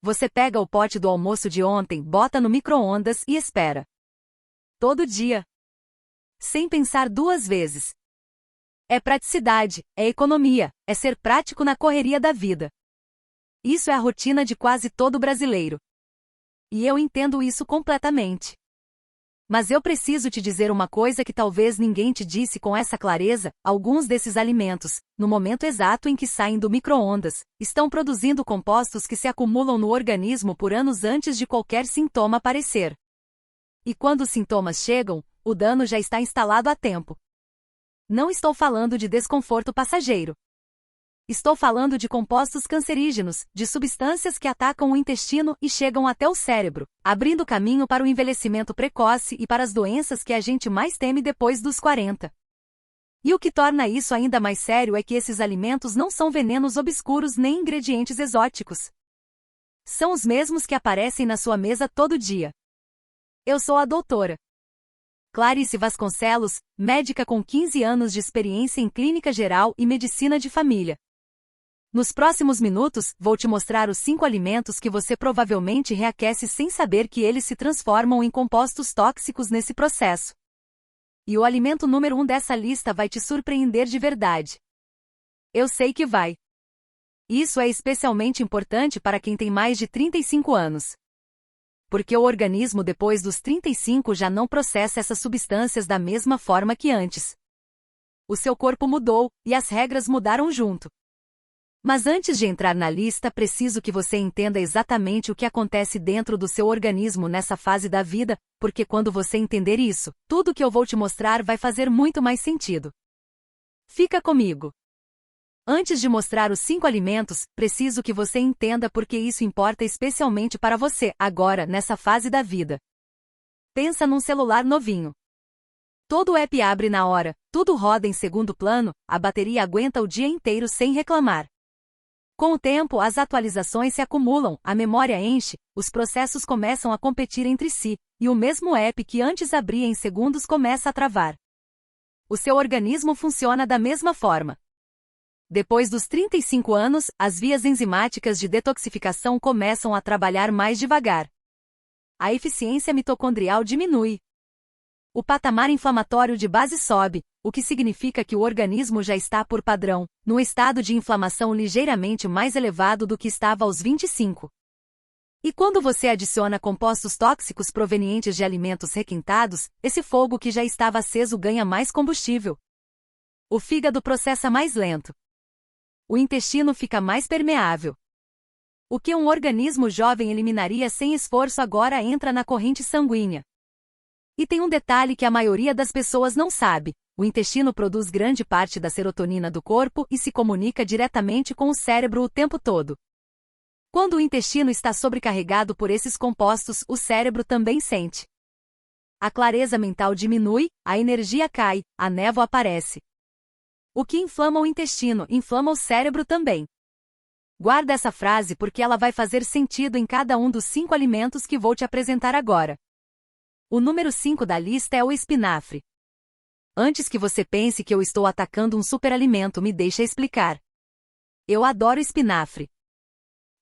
Você pega o pote do almoço de ontem, bota no micro-ondas e espera. Todo dia. Sem pensar duas vezes. É praticidade, é economia, é ser prático na correria da vida. Isso é a rotina de quase todo brasileiro. E eu entendo isso completamente. Mas eu preciso te dizer uma coisa que talvez ninguém te disse com essa clareza: alguns desses alimentos, no momento exato em que saem do micro-ondas, estão produzindo compostos que se acumulam no organismo por anos antes de qualquer sintoma aparecer. E quando os sintomas chegam, o dano já está instalado há tempo. Não estou falando de desconforto passageiro. Estou falando de compostos cancerígenos, de substâncias que atacam o intestino e chegam até o cérebro, abrindo caminho para o envelhecimento precoce e para as doenças que a gente mais teme depois dos 40. E o que torna isso ainda mais sério é que esses alimentos não são venenos obscuros nem ingredientes exóticos. São os mesmos que aparecem na sua mesa todo dia. Eu sou a doutora Clarice Vasconcelos, médica com 15 anos de experiência em clínica geral e medicina de família. Nos próximos minutos, vou te mostrar os 5 alimentos que você provavelmente reaquece sem saber que eles se transformam em compostos tóxicos nesse processo. E o alimento número 1 dessa lista vai te surpreender de verdade. Eu sei que vai. Isso é especialmente importante para quem tem mais de 35 anos. Porque o organismo depois dos 35 já não processa essas substâncias da mesma forma que antes. O seu corpo mudou, e as regras mudaram junto. Mas antes de entrar na lista, preciso que você entenda exatamente o que acontece dentro do seu organismo nessa fase da vida, porque quando você entender isso, tudo que eu vou te mostrar vai fazer muito mais sentido. Fica comigo. Antes de mostrar os 5 alimentos, preciso que você entenda porque isso importa especialmente para você, agora, nessa fase da vida. Pensa num celular novinho. Todo o app abre na hora, tudo roda em segundo plano, a bateria aguenta o dia inteiro sem reclamar. Com o tempo, as atualizações se acumulam, a memória enche, os processos começam a competir entre si, e o mesmo app que antes abria em segundos começa a travar. O seu organismo funciona da mesma forma. Depois dos 35 anos, as vias enzimáticas de detoxificação começam a trabalhar mais devagar. A eficiência mitocondrial diminui. O patamar inflamatório de base sobe, o que significa que o organismo já está, por padrão, num estado de inflamação ligeiramente mais elevado do que estava aos 25. E quando você adiciona compostos tóxicos provenientes de alimentos requintados, esse fogo que já estava aceso ganha mais combustível. O fígado processa mais lento. O intestino fica mais permeável. O que um organismo jovem eliminaria sem esforço agora entra na corrente sanguínea. E tem um detalhe que a maioria das pessoas não sabe: o intestino produz grande parte da serotonina do corpo e se comunica diretamente com o cérebro o tempo todo. Quando o intestino está sobrecarregado por esses compostos, o cérebro também sente. A clareza mental diminui, a energia cai, a névoa aparece. O que inflama o intestino, inflama o cérebro também. Guarda essa frase porque ela vai fazer sentido em cada um dos 5 alimentos que vou te apresentar agora. O número 5 da lista é o espinafre. Antes que você pense que eu estou atacando um superalimento, me deixa explicar. Eu adoro espinafre.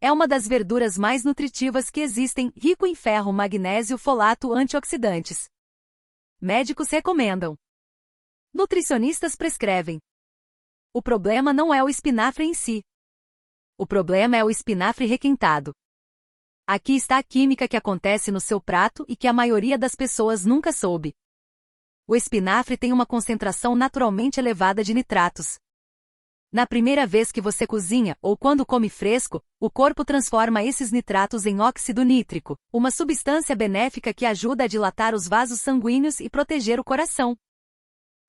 É uma das verduras mais nutritivas que existem, rico em ferro, magnésio, folato, antioxidantes. Médicos recomendam. Nutricionistas prescrevem. O problema não é o espinafre em si. O problema é o espinafre requintado. Aqui está a química que acontece no seu prato e que a maioria das pessoas nunca soube. O espinafre tem uma concentração naturalmente elevada de nitratos. Na primeira vez que você cozinha, ou quando come fresco, o corpo transforma esses nitratos em óxido nítrico, uma substância benéfica que ajuda a dilatar os vasos sanguíneos e proteger o coração.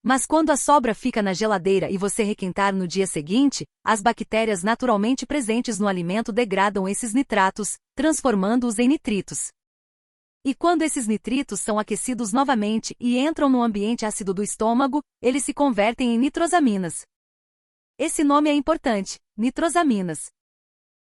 Mas quando a sobra fica na geladeira e você requentar no dia seguinte, as bactérias naturalmente presentes no alimento degradam esses nitratos, transformando-os em nitritos. E quando esses nitritos são aquecidos novamente e entram no ambiente ácido do estômago, eles se convertem em nitrosaminas. Esse nome é importante, nitrosaminas.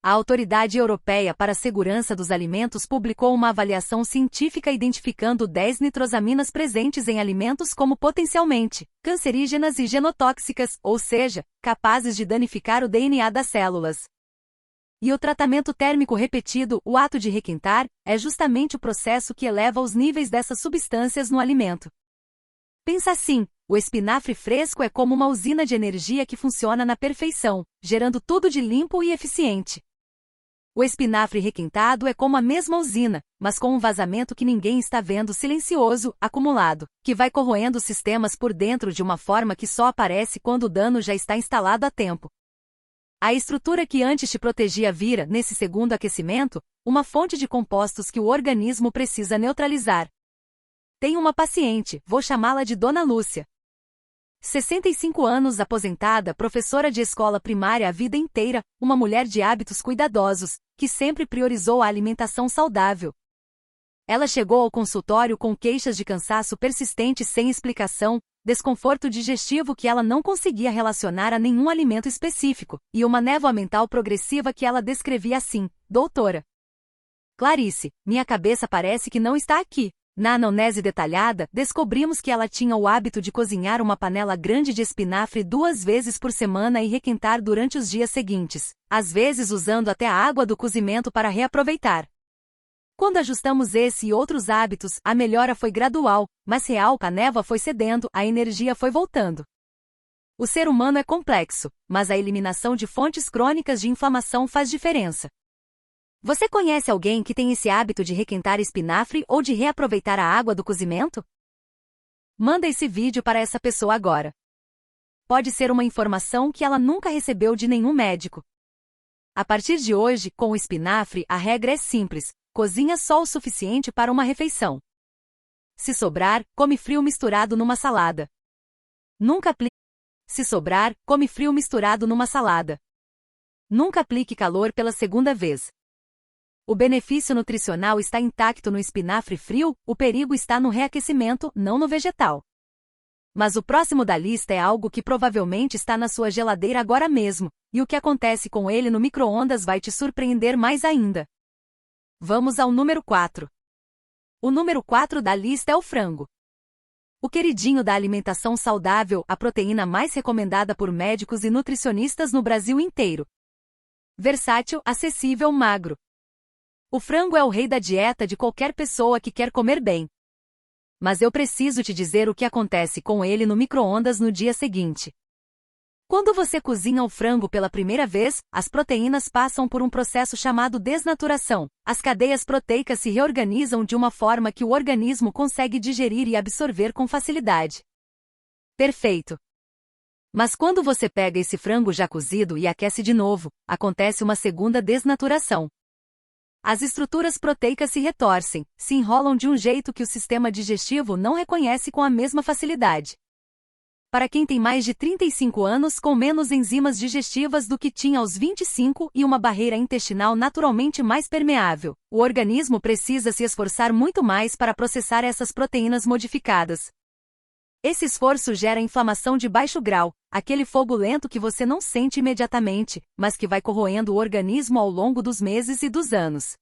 A Autoridade Europeia para a Segurança dos Alimentos publicou uma avaliação científica identificando 10 nitrosaminas presentes em alimentos como potencialmente cancerígenas e genotóxicas, ou seja, capazes de danificar o DNA das células. E o tratamento térmico repetido, o ato de requentar, é justamente o processo que eleva os níveis dessas substâncias no alimento. Pensa assim, o espinafre fresco é como uma usina de energia que funciona na perfeição, gerando tudo de limpo e eficiente. O espinafre requentado é como a mesma usina, mas com um vazamento que ninguém está vendo, silencioso, acumulado, que vai corroendo os sistemas por dentro de uma forma que só aparece quando o dano já está instalado há tempo. A estrutura que antes te protegia vira, nesse segundo aquecimento, uma fonte de compostos que o organismo precisa neutralizar. Tenho uma paciente, vou chamá-la de Dona Lúcia. 65 anos, aposentada, professora de escola primária a vida inteira, uma mulher de hábitos cuidadosos, que sempre priorizou a alimentação saudável. Ela chegou ao consultório com queixas de cansaço persistente sem explicação, desconforto digestivo que ela não conseguia relacionar a nenhum alimento específico, e uma névoa mental progressiva que ela descrevia assim: doutora Clarice, minha cabeça parece que não está aqui. Na anamnese detalhada, descobrimos que ela tinha o hábito de cozinhar uma panela grande de espinafre 2 vezes por semana e requentar durante os dias seguintes, às vezes usando até a água do cozimento para reaproveitar. Quando ajustamos esse e outros hábitos, a melhora foi gradual, mas real. A névoa foi cedendo, a energia foi voltando. O ser humano é complexo, mas a eliminação de fontes crônicas de inflamação faz diferença. Você conhece alguém que tem esse hábito de requentar espinafre ou de reaproveitar a água do cozimento? Manda esse vídeo para essa pessoa agora. Pode ser uma informação que ela nunca recebeu de nenhum médico. A partir de hoje, com o espinafre, a regra é simples: cozinha só o suficiente para uma refeição. Se sobrar, come frio misturado numa salada. Nunca aplique. Se sobrar, come frio misturado numa salada. Nunca aplique calor pela segunda vez. O benefício nutricional está intacto no espinafre frio, o perigo está no reaquecimento, não no vegetal. Mas o próximo da lista é algo que provavelmente está na sua geladeira agora mesmo, e o que acontece com ele no micro-ondas vai te surpreender mais ainda. Vamos ao número 4. O número 4 da lista é o frango. O queridinho da alimentação saudável, a proteína mais recomendada por médicos e nutricionistas no Brasil inteiro. Versátil, acessível, magro. O frango é o rei da dieta de qualquer pessoa que quer comer bem. Mas eu preciso te dizer o que acontece com ele no micro-ondas no dia seguinte. Quando você cozinha o frango pela primeira vez, as proteínas passam por um processo chamado desnaturação. As cadeias proteicas se reorganizam de uma forma que o organismo consegue digerir e absorver com facilidade. Perfeito. Mas quando você pega esse frango já cozido e aquece de novo, acontece uma segunda desnaturação. As estruturas proteicas se retorcem, se enrolam de um jeito que o sistema digestivo não reconhece com a mesma facilidade. Para quem tem mais de 35 anos com menos enzimas digestivas do que tinha aos 25 e uma barreira intestinal naturalmente mais permeável, o organismo precisa se esforçar muito mais para processar essas proteínas modificadas. Esse esforço gera inflamação de baixo grau, aquele fogo lento que você não sente imediatamente, mas que vai corroendo o organismo ao longo dos meses e dos anos.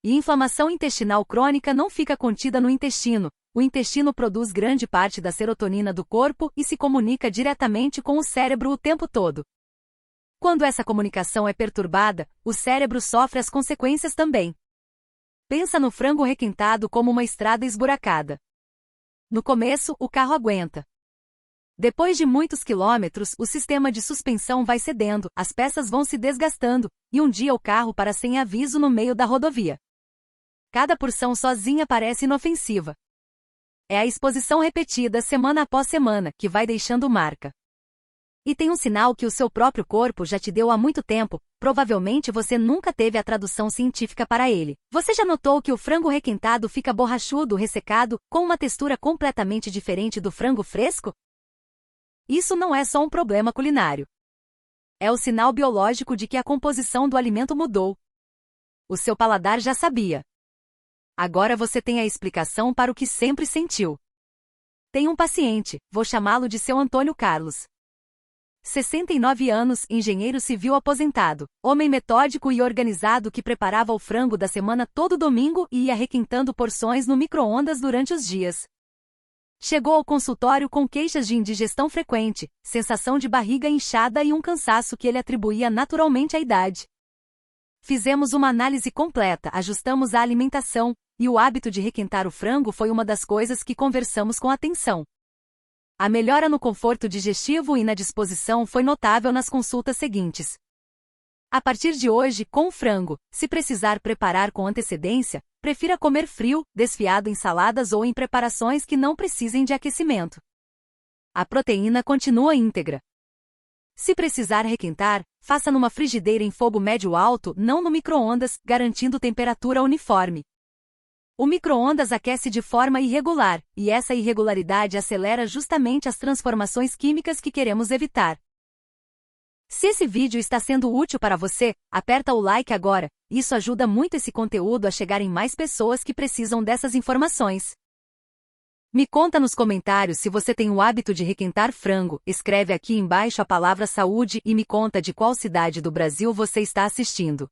E inflamação intestinal crônica não fica contida no intestino. O intestino produz grande parte da serotonina do corpo e se comunica diretamente com o cérebro o tempo todo. Quando essa comunicação é perturbada, o cérebro sofre as consequências também. Pensa no frango requentado como uma estrada esburacada. No começo, o carro aguenta. Depois de muitos quilômetros, o sistema de suspensão vai cedendo, as peças vão se desgastando, e um dia o carro para sem aviso no meio da rodovia. Cada porção sozinha parece inofensiva. É a exposição repetida semana após semana que vai deixando marca. E tem um sinal que o seu próprio corpo já te deu há muito tempo, provavelmente você nunca teve a tradução científica para ele. Você já notou que o frango requentado fica borrachudo, ressecado, com uma textura completamente diferente do frango fresco? Isso não é só um problema culinário. É o sinal biológico de que a composição do alimento mudou. O seu paladar já sabia. Agora você tem a explicação para o que sempre sentiu. Tem um paciente, vou chamá-lo de seu Antônio Carlos. 69 anos, engenheiro civil aposentado, homem metódico e organizado que preparava o frango da semana todo domingo e ia requentando porções no micro-ondas durante os dias. Chegou ao consultório com queixas de indigestão frequente, sensação de barriga inchada e um cansaço que ele atribuía naturalmente à idade. Fizemos uma análise completa, ajustamos a alimentação, e o hábito de requentar o frango foi uma das coisas que conversamos com atenção. A melhora no conforto digestivo e na disposição foi notável nas consultas seguintes. A partir de hoje, com o frango, se precisar preparar com antecedência, prefira comer frio, desfiado em saladas ou em preparações que não precisem de aquecimento. A proteína continua íntegra. Se precisar requentar, faça numa frigideira em fogo médio-alto, não no micro-ondas, garantindo temperatura uniforme. O micro-ondas aquece de forma irregular, e essa irregularidade acelera justamente as transformações químicas que queremos evitar. Se esse vídeo está sendo útil para você, aperta o like agora, isso ajuda muito esse conteúdo a chegar em mais pessoas que precisam dessas informações. Me conta nos comentários se você tem o hábito de requentar frango, escreve aqui embaixo a palavra saúde e me conta de qual cidade do Brasil você está assistindo.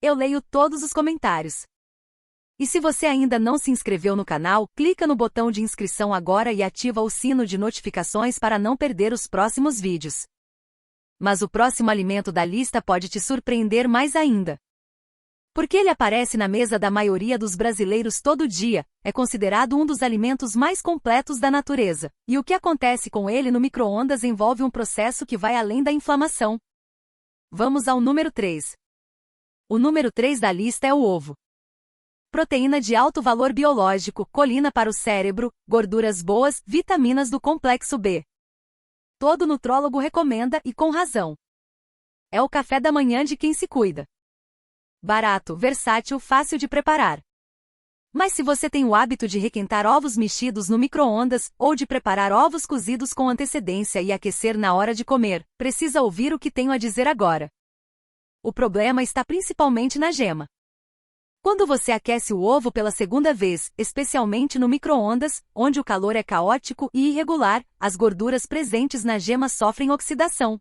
Eu leio todos os comentários. E se você ainda não se inscreveu no canal, clica no botão de inscrição agora e ativa o sino de notificações para não perder os próximos vídeos. Mas o próximo alimento da lista pode te surpreender mais ainda. Porque ele aparece na mesa da maioria dos brasileiros todo dia, é considerado um dos alimentos mais completos da natureza, e o que acontece com ele no micro-ondas envolve um processo que vai além da inflamação. Vamos ao número 3. O número 3 da lista é o ovo. Proteína de alto valor biológico, colina para o cérebro, gorduras boas, vitaminas do complexo B. Todo nutrólogo recomenda e com razão. É o café da manhã de quem se cuida. Barato, versátil, fácil de preparar. Mas se você tem o hábito de requentar ovos mexidos no micro-ondas, ou de preparar ovos cozidos com antecedência e aquecer na hora de comer, precisa ouvir o que tenho a dizer agora. O problema está principalmente na gema. Quando você aquece o ovo pela segunda vez, especialmente no micro-ondas, onde o calor é caótico e irregular, as gorduras presentes na gema sofrem oxidação.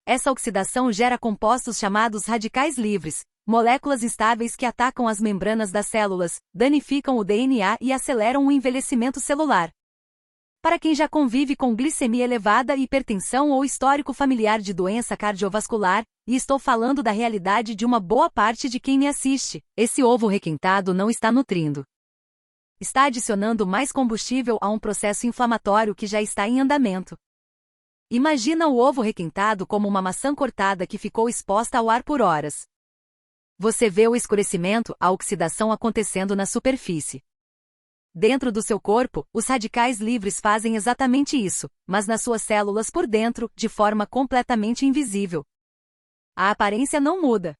Essa oxidação gera compostos chamados radicais livres, moléculas instáveis que atacam as membranas das células, danificam o DNA e aceleram o envelhecimento celular. Para quem já convive com glicemia elevada, hipertensão ou histórico familiar de doença cardiovascular, e estou falando da realidade de uma boa parte de quem me assiste, esse ovo requentado não está nutrindo. Está adicionando mais combustível a um processo inflamatório que já está em andamento. Imagina o ovo requentado como uma maçã cortada que ficou exposta ao ar por horas. Você vê o escurecimento, a oxidação acontecendo na superfície. Dentro do seu corpo, os radicais livres fazem exatamente isso, mas nas suas células por dentro, de forma completamente invisível. A aparência não muda.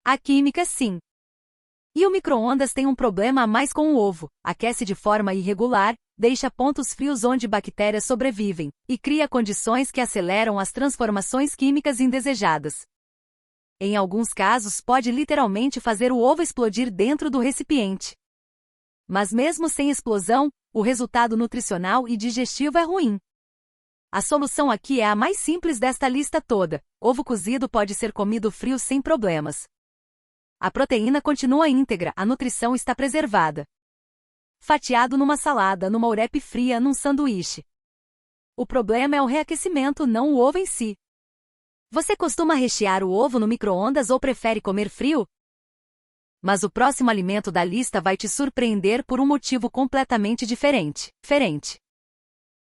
A química sim. E o micro-ondas tem um problema a mais com o ovo, aquece de forma irregular, deixa pontos frios onde bactérias sobrevivem, e cria condições que aceleram as transformações químicas indesejadas. Em alguns casos pode literalmente fazer o ovo explodir dentro do recipiente. Mas mesmo sem explosão, o resultado nutricional e digestivo é ruim. A solução aqui é a mais simples desta lista toda: ovo cozido pode ser comido frio sem problemas. A proteína continua íntegra, a nutrição está preservada. Fatiado numa salada, numa urepe fria, num sanduíche. O problema é o reaquecimento, não o ovo em si. Você costuma rechear o ovo no micro-ondas ou prefere comer frio? Mas o próximo alimento da lista vai te surpreender por um motivo completamente diferente.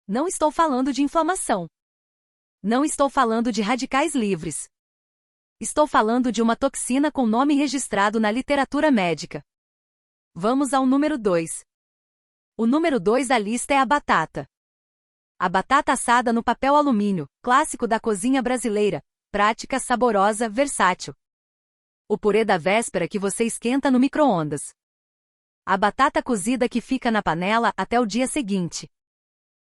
Não estou falando de inflamação. Não estou falando de radicais livres. Estou falando de uma toxina com nome registrado na literatura médica. Vamos ao número 2. O número 2 da lista é a batata. A batata assada no papel alumínio, clássico da cozinha brasileira, prática, saborosa, versátil. O purê da véspera que você esquenta no micro-ondas. A batata cozida que fica na panela até o dia seguinte.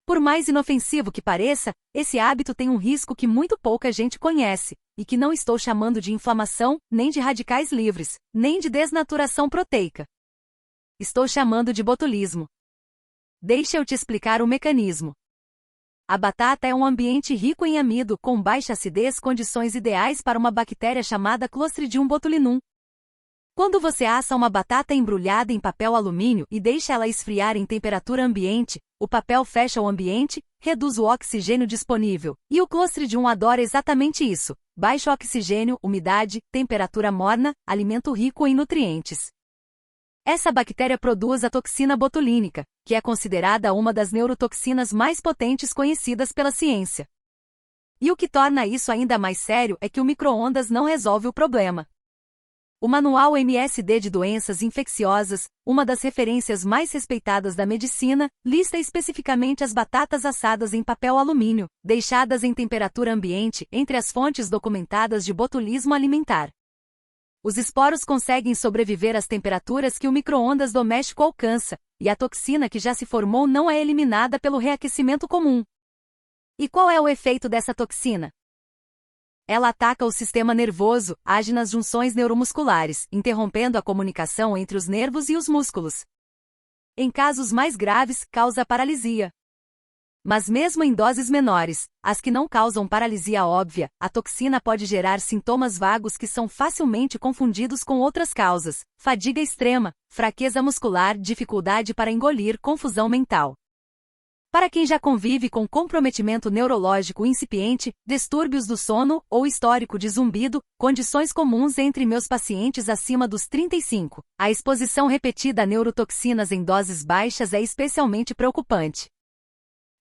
Por mais inofensivo que pareça, esse hábito tem um risco que muito pouca gente conhece, e que não estou chamando de inflamação, nem de radicais livres, nem de desnaturação proteica. Estou chamando de botulismo. Deixa eu te explicar o mecanismo. A batata é um ambiente rico em amido, com baixa acidez, condições ideais para uma bactéria chamada Clostridium botulinum. Quando você assa uma batata embrulhada em papel alumínio e deixa ela esfriar em temperatura ambiente, o papel fecha o ambiente, reduz o oxigênio disponível, e o Clostridium adora exatamente isso: baixo oxigênio, umidade, temperatura morna, alimento rico em nutrientes. Essa bactéria produz a toxina botulínica, que é considerada uma das neurotoxinas mais potentes conhecidas pela ciência. E o que torna isso ainda mais sério é que o micro-ondas não resolve o problema. O Manual MSD de Doenças Infecciosas, uma das referências mais respeitadas da medicina, lista especificamente as batatas assadas em papel alumínio, deixadas em temperatura ambiente, entre as fontes documentadas de botulismo alimentar. Os esporos conseguem sobreviver às temperaturas que o micro-ondas doméstico alcança, e a toxina que já se formou não é eliminada pelo reaquecimento comum. E qual é o efeito dessa toxina? Ela ataca o sistema nervoso, age nas junções neuromusculares, interrompendo a comunicação entre os nervos e os músculos. Em casos mais graves, causa paralisia. Mas mesmo em doses menores, as que não causam paralisia óbvia, a toxina pode gerar sintomas vagos que são facilmente confundidos com outras causas: fadiga extrema, fraqueza muscular, dificuldade para engolir, confusão mental. Para quem já convive com comprometimento neurológico incipiente, distúrbios do sono ou histórico de zumbido, condições comuns entre meus pacientes acima dos 35, a exposição repetida a neurotoxinas em doses baixas é especialmente preocupante.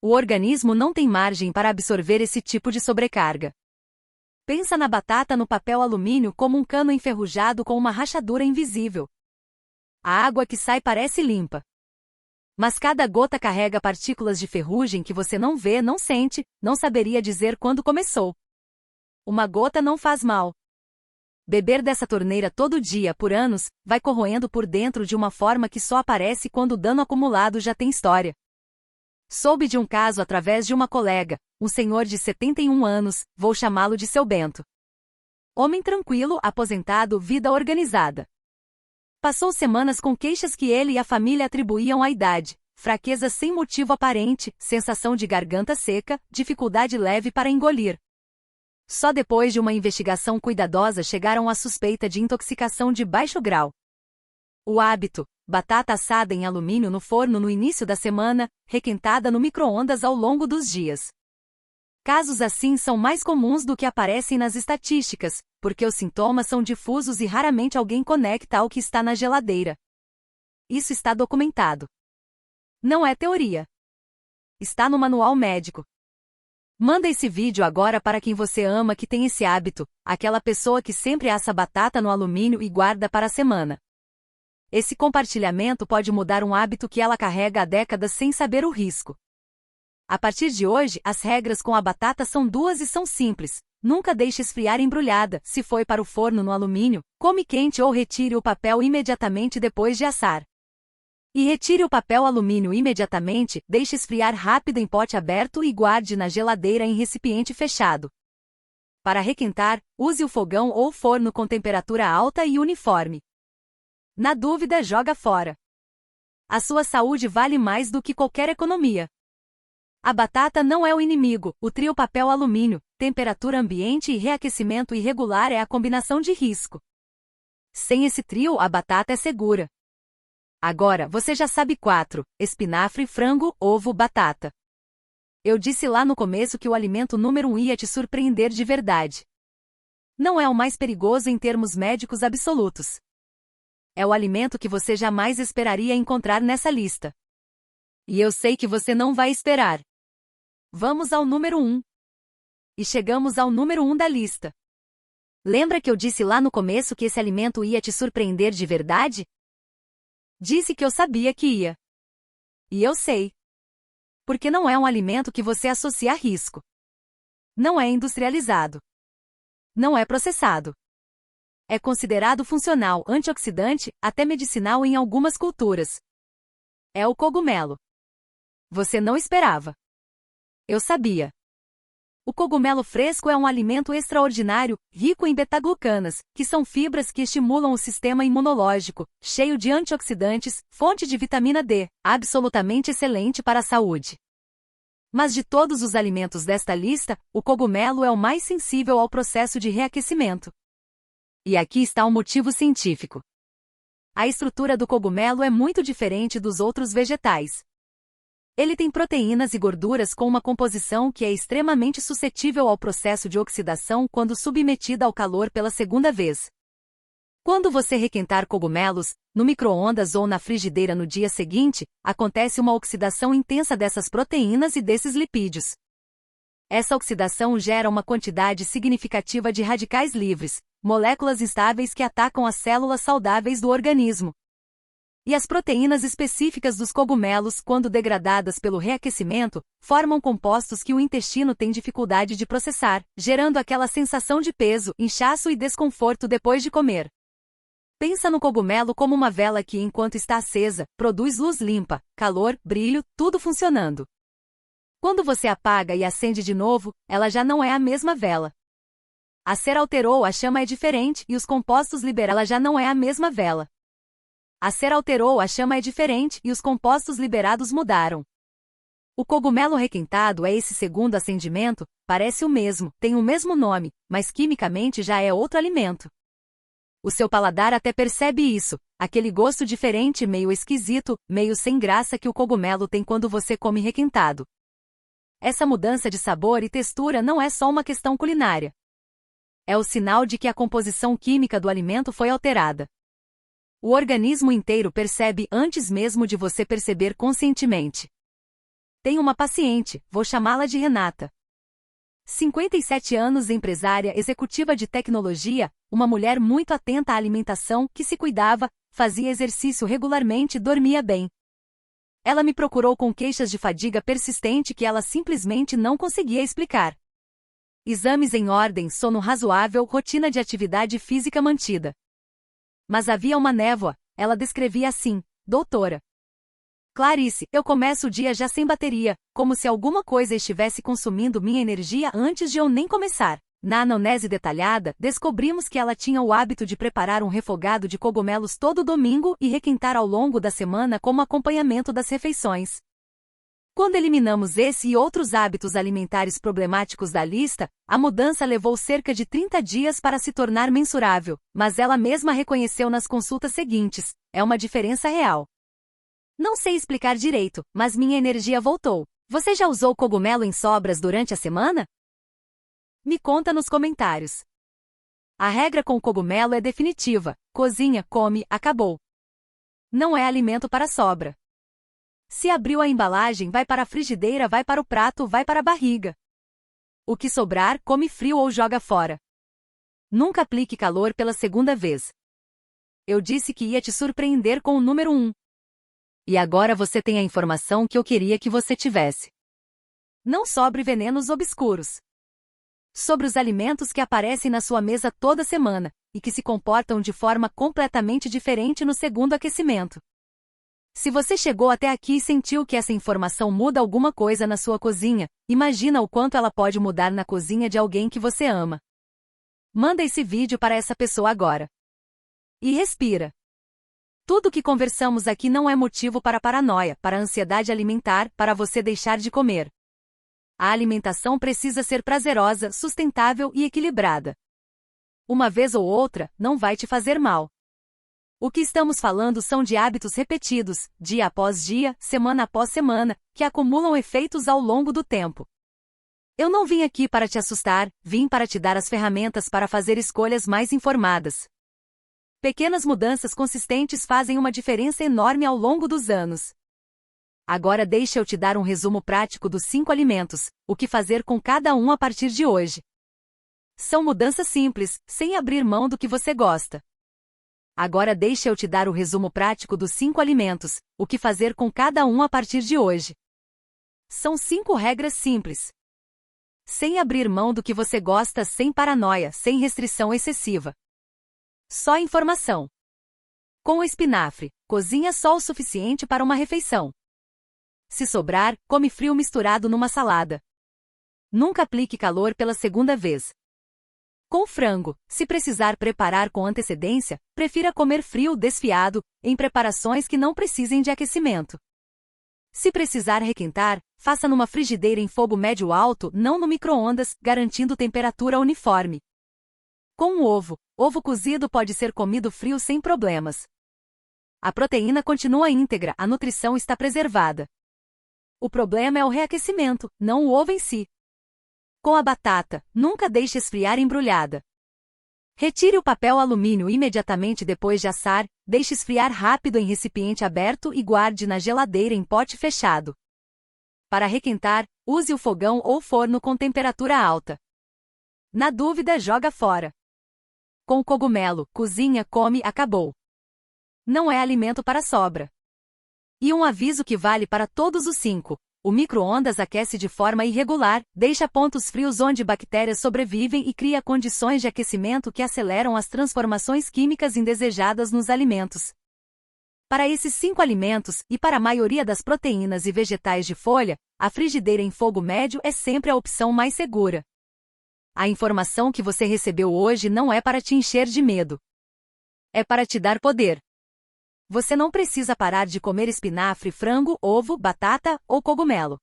O organismo não tem margem para absorver esse tipo de sobrecarga. Pensa na batata no papel alumínio como um cano enferrujado com uma rachadura invisível. A água que sai parece limpa. Mas cada gota carrega partículas de ferrugem que você não vê, não sente, não saberia dizer quando começou. Uma gota não faz mal. Beber dessa torneira todo dia por anos, vai corroendo por dentro de uma forma que só aparece quando o dano acumulado já tem história. Soube de um caso através de uma colega, um senhor de 71 anos, vou chamá-lo de seu Bento. Homem tranquilo, aposentado, vida organizada. Passou semanas com queixas que ele e a família atribuíam à idade: fraqueza sem motivo aparente, sensação de garganta seca, dificuldade leve para engolir. Só depois de uma investigação cuidadosa chegaram à suspeita de intoxicação de baixo grau. O hábito: batata assada em alumínio no forno no início da semana, requentada no micro-ondas ao longo dos dias. Casos assim são mais comuns do que aparecem nas estatísticas, porque os sintomas são difusos e raramente alguém conecta ao que está na geladeira. Isso está documentado. Não é teoria. Está no manual médico. Manda esse vídeo agora para quem você ama que tem esse hábito, aquela pessoa que sempre assa batata no alumínio e guarda para a semana. Esse compartilhamento pode mudar um hábito que ela carrega há décadas sem saber o risco. A partir de hoje, as regras com a batata são duas e são simples. Nunca deixe esfriar embrulhada. Se foi para o forno no alumínio, come quente ou retire o papel imediatamente depois de assar. E retire o papel alumínio imediatamente, deixe esfriar rápido em pote aberto e guarde na geladeira em recipiente fechado. Para requentar, use o fogão ou forno com temperatura alta e uniforme. Na dúvida, joga fora. A sua saúde vale mais do que qualquer economia. A batata não é o inimigo, o trio papel alumínio, temperatura ambiente e reaquecimento irregular é a combinação de risco. Sem esse trio, a batata é segura. Agora, você já sabe 4: espinafre, frango, ovo, batata. Eu disse lá no começo que o alimento número 1 ia te surpreender de verdade. Não é o mais perigoso em termos médicos absolutos. É o alimento que você jamais esperaria encontrar nessa lista. E eu sei que você não vai esperar. Vamos ao número 1. E chegamos ao número 1 da lista. Lembra que eu disse lá no começo que esse alimento ia te surpreender de verdade? Disse que eu sabia que ia. E eu sei. Porque não é um alimento que você associa a risco. Não é industrializado. Não é processado. É considerado funcional, antioxidante, até medicinal em algumas culturas. É o cogumelo. Você não esperava. Eu sabia. O cogumelo fresco é um alimento extraordinário, rico em beta-glucanas, que são fibras que estimulam o sistema imunológico, cheio de antioxidantes, fonte de vitamina D, absolutamente excelente para a saúde. Mas de todos os alimentos desta lista, o cogumelo é o mais sensível ao processo de reaquecimento. E aqui está o motivo científico. A estrutura do cogumelo é muito diferente dos outros vegetais. Ele tem proteínas e gorduras com uma composição que é extremamente suscetível ao processo de oxidação quando submetida ao calor pela segunda vez. Quando você requentar cogumelos, no micro-ondas ou na frigideira no dia seguinte, acontece uma oxidação intensa dessas proteínas e desses lipídios. Essa oxidação gera uma quantidade significativa de radicais livres, moléculas instáveis que atacam as células saudáveis do organismo. E as proteínas específicas dos cogumelos, quando degradadas pelo reaquecimento, formam compostos que o intestino tem dificuldade de processar, gerando aquela sensação de peso, inchaço e desconforto depois de comer. Pensa no cogumelo como uma vela que, enquanto está acesa, produz luz limpa, calor, brilho, tudo funcionando. Quando você apaga e acende de novo, ela já não é a mesma vela. A cera alterou, a chama é diferente e os compostos liberados. Ela já não é a mesma vela. A cera alterou, a chama é diferente e os compostos liberados mudaram. O cogumelo requentado é esse segundo acendimento, parece o mesmo, tem o mesmo nome, mas quimicamente já é outro alimento. O seu paladar até percebe isso, aquele gosto diferente, meio esquisito, meio sem graça que o cogumelo tem quando você come requentado. Essa mudança de sabor e textura não é só uma questão culinária. É o sinal de que a composição química do alimento foi alterada. O organismo inteiro percebe antes mesmo de você perceber conscientemente. Tenho uma paciente, vou chamá-la de Renata. 57 anos, empresária executiva de tecnologia, uma mulher muito atenta à alimentação, que se cuidava, fazia exercício regularmente e dormia bem. Ela me procurou com queixas de fadiga persistente que ela simplesmente não conseguia explicar. Exames em ordem, sono razoável, rotina de atividade física mantida. Mas havia uma névoa, ela descrevia assim: doutora Clarice, eu começo o dia já sem bateria, como se alguma coisa estivesse consumindo minha energia antes de eu nem começar. Na anamnese detalhada, descobrimos que ela tinha o hábito de preparar um refogado de cogumelos todo domingo e requentar ao longo da semana como acompanhamento das refeições. Quando eliminamos esse e outros hábitos alimentares problemáticos da lista, a mudança levou cerca de 30 dias para se tornar mensurável, mas ela mesma reconheceu nas consultas seguintes: é uma diferença real. Não sei explicar direito, mas minha energia voltou. Você já usou cogumelo em sobras durante a semana? Me conta nos comentários. A regra com o cogumelo é definitiva: cozinha, come, acabou. Não é alimento para sobra. Se abriu a embalagem, vai para a frigideira, vai para o prato, vai para a barriga. O que sobrar, come frio ou joga fora. Nunca aplique calor pela segunda vez. Eu disse que ia te surpreender com o número 1. E agora você tem a informação que eu queria que você tivesse. Não sobre venenos obscuros. Sobre os alimentos que aparecem na sua mesa toda semana, e que se comportam de forma completamente diferente no segundo aquecimento. Se você chegou até aqui e sentiu que essa informação muda alguma coisa na sua cozinha, imagina o quanto ela pode mudar na cozinha de alguém que você ama. Manda esse vídeo para essa pessoa agora. E respira. Tudo que conversamos aqui não é motivo para paranoia, para ansiedade alimentar, para você deixar de comer. A alimentação precisa ser prazerosa, sustentável e equilibrada. Uma vez ou outra, não vai te fazer mal. O que estamos falando são de hábitos repetidos, dia após dia, semana após semana, que acumulam efeitos ao longo do tempo. Eu não vim aqui para te assustar, vim para te dar as ferramentas para fazer escolhas mais informadas. Pequenas mudanças consistentes fazem uma diferença enorme ao longo dos anos. Agora deixa eu te dar um resumo prático dos 5 alimentos, o que fazer com cada um a partir de hoje. São mudanças simples, sem abrir mão do que você gosta. Agora deixa eu te dar o resumo prático dos 5 alimentos, o que fazer com cada um a partir de hoje. São 5 regras simples. Sem abrir mão do que você gosta, sem paranoia, sem restrição excessiva. Só informação. Com o espinafre, cozinha só o suficiente para uma refeição. Se sobrar, come frio misturado numa salada. Nunca aplique calor pela segunda vez. Com frango, se precisar preparar com antecedência, prefira comer frio desfiado, em preparações que não precisem de aquecimento. Se precisar requentar, faça numa frigideira em fogo médio-alto, não no micro-ondas, garantindo temperatura uniforme. Com o ovo cozido pode ser comido frio sem problemas. A proteína continua íntegra, a nutrição está preservada. O problema é o reaquecimento, não o ovo em si. Com a batata, nunca deixe esfriar embrulhada. Retire o papel alumínio imediatamente depois de assar, deixe esfriar rápido em recipiente aberto e guarde na geladeira em pote fechado. Para requentar, use o fogão ou forno com temperatura alta. Na dúvida, joga fora. Com cogumelo, cozinha, come, acabou. Não é alimento para sobra. E um aviso que vale para todos os 5. O micro-ondas aquece de forma irregular, deixa pontos frios onde bactérias sobrevivem e cria condições de aquecimento que aceleram as transformações químicas indesejadas nos alimentos. Para esses 5 alimentos, e para a maioria das proteínas e vegetais de folha, a frigideira em fogo médio é sempre a opção mais segura. A informação que você recebeu hoje não é para te encher de medo. É para te dar poder. Você não precisa parar de comer espinafre, frango, ovo, batata ou cogumelo.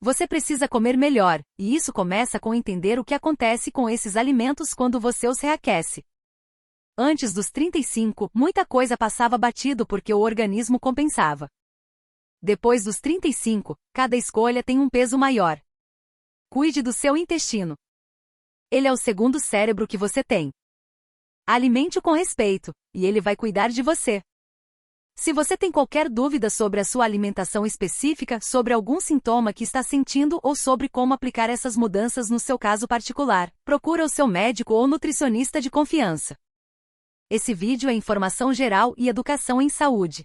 Você precisa comer melhor, e isso começa com entender o que acontece com esses alimentos quando você os reaquece. Antes dos 35, muita coisa passava batido porque o organismo compensava. Depois dos 35, cada escolha tem um peso maior. Cuide do seu intestino. Ele é o segundo cérebro que você tem. Alimente-o com respeito, e ele vai cuidar de você. Se você tem qualquer dúvida sobre a sua alimentação específica, sobre algum sintoma que está sentindo ou sobre como aplicar essas mudanças no seu caso particular, procura o seu médico ou nutricionista de confiança. Esse vídeo é informação geral e educação em saúde.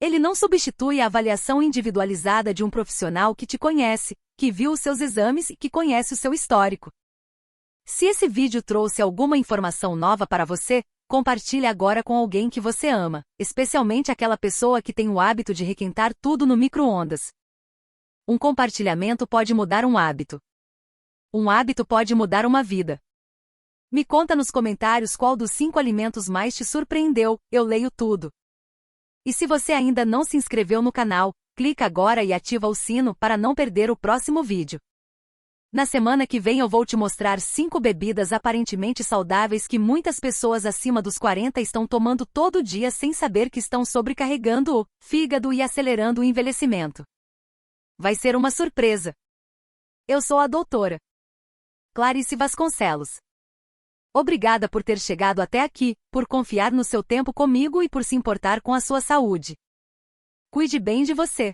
Ele não substitui a avaliação individualizada de um profissional que te conhece, que viu os seus exames e que conhece o seu histórico. Se esse vídeo trouxe alguma informação nova para você, compartilhe agora com alguém que você ama, especialmente aquela pessoa que tem o hábito de requentar tudo no micro-ondas. Um compartilhamento pode mudar um hábito. Um hábito pode mudar uma vida. Me conta nos comentários qual dos 5 alimentos mais te surpreendeu, eu leio tudo. E se você ainda não se inscreveu no canal, clica agora e ativa o sino para não perder o próximo vídeo. Na semana que vem eu vou te mostrar 5 bebidas aparentemente saudáveis que muitas pessoas acima dos 40 estão tomando todo dia sem saber que estão sobrecarregando o fígado e acelerando o envelhecimento. Vai ser uma surpresa. Eu sou a doutora Clarice Vasconcelos. Obrigada por ter chegado até aqui, por confiar no seu tempo comigo e por se importar com a sua saúde. Cuide bem de você.